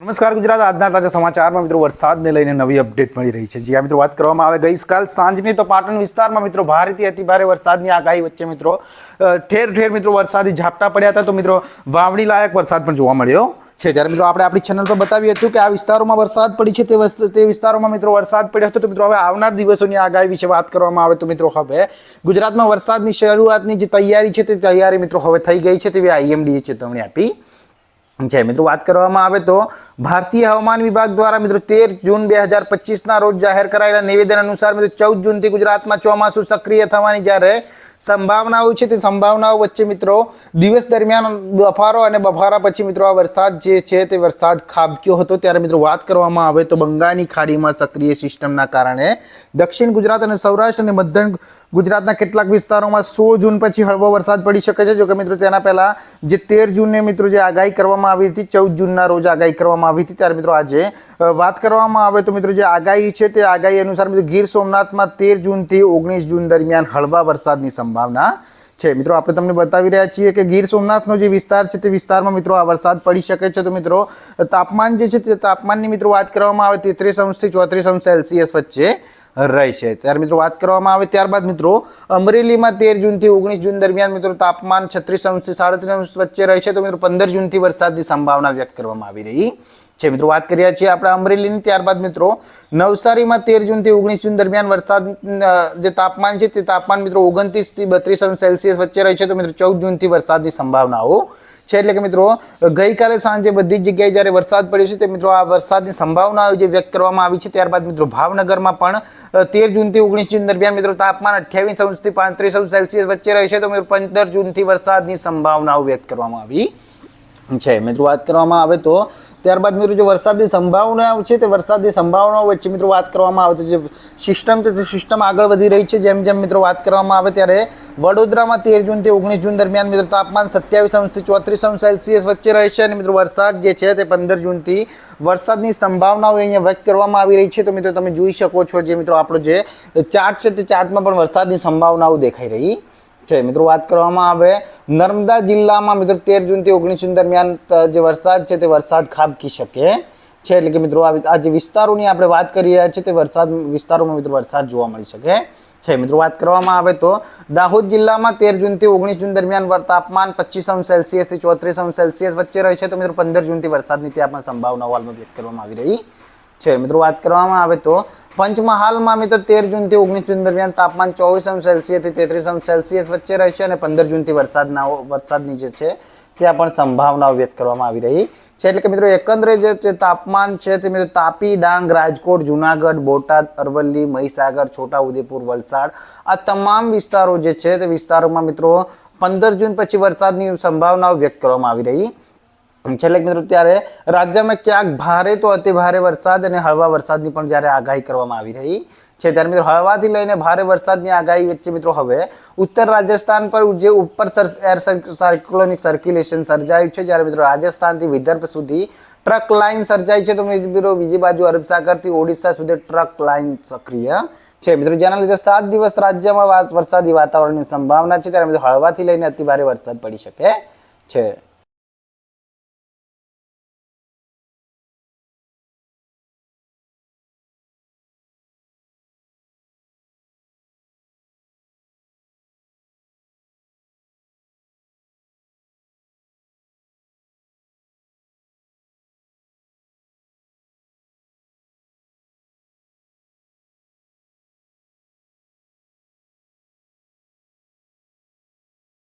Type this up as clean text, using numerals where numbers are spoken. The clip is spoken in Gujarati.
નમસ્કાર ગુજરાત, આજના તાજા સમાચારમાં મિત્રો વરસાદને લઈને નવી અપડેટ મળી રહી છે. જ્યાં મિત્રો વાત કરવામાં આવે ગઈકાલ સાંજની તો પાટણ વિસ્તારમાં મિત્રો ભારેથી અતિભારે વરસાદની આગાહી વચ્ચે મિત્રો ઠેર ઠેર મિત્રો વરસાદી ઝાપટા પડ્યા હતા. તો મિત્રો વાવણી લાયક વરસાદ પણ જોવા મળ્યો છે. ત્યારે મિત્રો આપણે આપણી ચેનલ પર બતાવ્યું હતું કે આ વિસ્તારોમાં વરસાદ પડી છે, તે વિસ્તારોમાં મિત્રો વરસાદ પડ્યો હતો. તો મિત્રો હવે આવનાર દિવસોની આગાહી વિશે વાત કરવામાં આવે તો મિત્રો હવે ગુજરાતમાં વરસાદની શરૂઆતની જે તૈયારી છે તે તૈયારી મિત્રો હવે થઈ ગઈ છે તેવી આઈએમડીએ ચેતવણી આપી છે. મિત્રો વાત કરવામાં આવે તો ભારતીય હવામાન વિભાગ દ્વારા મિત્રો 13 જૂન 2025 રોજ જાહેર કરાયેલા નિવેદન અનુસાર મિત્રો 14 જૂનથી ગુજરાતમાં ચોમાસું સક્રિય થવાની જ્યારે સંભાવનાઓ છે તે સંભાવનાઓ વચ્ચે મિત્રો દિવસ દરમિયાન બફારો અને બફારા પછી મિત્રો આ વરસાદ જે છે તે વરસાદ ખાબક્યો હતો. ત્યારે મિત્રો વાત કરવામાં આવે તો બંગાળની ખાડીમાં સક્રિય સિસ્ટમના કારણે દક્ષિણ ગુજરાત અને સૌરાષ્ટ્ર અને મધ્ય ગુજરાતના કેટલાક વિસ્તારોમાં 16 જૂન પછી હળવો વરસાદ પડી શકે છે. જોકે મિત્રો તેના પહેલા જે 13 જૂનને મિત્રો જે આગાહી કરવામાં આવી હતી, 14 જૂનના રોજ આગાહી કરવામાં આવી હતી. ત્યારે મિત્રો આજે વાત કરવામાં આવે તો મિત્રો જે આગાહી છે તે આગાહી અનુસાર મિત્રો ગીર સોમનાથમાં 13 જૂનથી 19 જૂન દરમિયાન હળવા વરસાદની સંભાવના છે. મિત્રો આપણે તમને બતાવી રહ્યા છીએ કે ગીર સોમનાથનો જે વિસ્તાર છે તે વિસ્તારમાં મિત્રો આ વરસાદ પડી શકે છે. તો મિત્રો તાપમાન જે છે તે તાપમાનની મિત્રો વાત કરવામાં આવે 33 અંશથી 34 અંશ સેલ્સિયસ વચ્ચે રહેશે. ત્યારે મિત્રો વાત કરવામાં આવે ત્યારબાદ મિત્રો અમરેલીમાં 13 જૂનથી 19 જૂન દરમિયાન મિત્રો તાપમાન 36 અંશથી 37 અંશ વચ્ચે રહેશે. તો મિત્રો 15 જૂનથી વરસાદની સંભાવના વ્યક્ત કરવામાં આવી રહી છે. મિત્રો વાત કરીએ છીએ આપણે અમરેલીની. ત્યારબાદ મિત્રો નવસારીમાં 13 જૂનથી 19 જૂન દરમિયાન વરસાદ જે તાપમાન છે તે તાપમાન મિત્રો 29 થી 32 અંશ સેલ્સિયસ વચ્ચે રહેશે. તો મિત્રો 14 જૂનથી વરસાદની સંભાવનાઓ છે. એટલે કે મિત્રો ગઈકાલે સાંજે બધી જ જગ્યાએ જ્યારે વરસાદ પડ્યો છે તે મિત્રો આ વરસાદની સંભાવનાઓ જે વ્યક્ત કરવામાં આવી છે. ત્યારબાદ મિત્રો ભાવનગરમાં પણ 13 જૂનથી 19 જૂન દરમિયાન મિત્રો તાપમાન 28 અંશથી 35 અંશ સેલ્સિયસ વચ્ચે રહેશે. તો મિત્રો 15 જૂનથી વરસાદની સંભાવનાઓ વ્યક્ત કરવામાં આવી છે. મિત્રો વાત કરવામાં આવે તો ત્યારબાદ મિત્રો જે વરસાદની સંભાવનાઓ છે તે વરસાદની સંભાવનાઓ વચ્ચે મિત્રો વાત કરવામાં આવે તો જે સિસ્ટમ છે તે સિસ્ટમ આગળ વધી રહી છે. જેમ જેમ મિત્રો વાત કરવામાં આવે ત્યારે વડોદરામાં 13 જૂનથી 19 જૂન દરમિયાન મિત્રો તાપમાન 27 અંશથી 34 અંશ સેલ્સિયસ વચ્ચે રહેશે. અને મિત્રો વરસાદ જે છે તે 15 જૂનથી વરસાદની સંભાવનાઓ અહીંયા વ્યક્ત કરવામાં આવી રહી છે. તો મિત્રો તમે જોઈ શકો છો જે મિત્રો આપણો જે ચાર્ટ છે તે ચાર્ટમાં પણ વરસાદની સંભાવનાઓ દેખાઈ રહી છે. મિત્રો વાત કરવામાં આવે નર્મદા જિલ્લામાં મિત્રો 13 જૂનથી 19 જૂન દરમિયાન જે વરસાદ છે તે વરસાદ ખાબકી શકે છે. એટલે કે મિત્રો આ જે વિસ્તારોની આપણે વાત કરી રહ્યા છીએ તે વિસ્તારોમાં મિત્રો વરસાદ જોવા મળી શકે છે. મિત્રો વાત કરવામાં આવે તો દાહોદ જિલ્લામાં 13 જૂનથી 19 જૂન દરમિયાન તાપમાન 25 અંશ સેલ્સિયસથી 34 અંશ સેલ્સિયસ વચ્ચે રહેશે. તો મિત્રો 15 જૂનથી વરસાદની ત્યાં પણ સંભાવનાઓ હાલમાં વ્યક્ત કરવામાં આવી રહી છે. મિત્રો વાત કરવામાં આવે તો પંચમહાલમાં મિત્રો 13 જૂનથી 19 જૂન દરમિયાન તાપમાન 24 અંશ સેલ્સિયસથી 33 અંશ સેલ્સિયસ વચ્ચે રહેશે. અને 15 જૂનથી વરસાદની જે છે ત્યાં પણ સંભાવનાઓ વ્યક્ત કરવામાં આવી રહી છે. એટલે કે મિત્રો એકંદરે જે તાપમાન છે તે મિત્રો તાપી, ડાંગ, રાજકોટ, જુનાગઢ, બોટાદ, અરવલ્લી, મહીસાગર, છોટાઉદેપુર, વલસાડ આ તમામ વિસ્તારો જે છે તે વિસ્તારોમાં મિત્રો 15 જૂન પછી વરસાદની સંભાવનાઓ વ્યક્ત કરવામાં આવી રહી છેલ્લે મિત્રો ત્યારે રાજ્યમાં ક્યાંક ભારે તો અતિ ભારે વરસાદ અને હળવા વરસાદની પણ જ્યારે આગાહી કરવામાં આવી રહી છે. ત્યારે મિત્રો હળવાથી લઈને ભારે વરસાદની આગાહી વચ્ચે મિત્રો હવે ઉત્તર રાજસ્થાન પર જે ઉપર એર સાયક્લોનિક સર્ક્યુલેશન સર્જાયું છે. જ્યારે મિત્રો રાજસ્થાનથી વિદર્ભ સુધી ટ્રક લાઇન સર્જાઈ છે. તો મિત્રો બીજી બાજુ અરબ સાગરથી ઓડિશા સુધી ટ્રક લાઇન સક્રિય છે. મિત્રો જેના લીધે 7 દિવસ રાજ્યમાં વરસાદી વાતાવરણની સંભાવના છે. ત્યારે મિત્રો હળવાથી લઈને અતિ ભારે વરસાદ પડી શકે છે.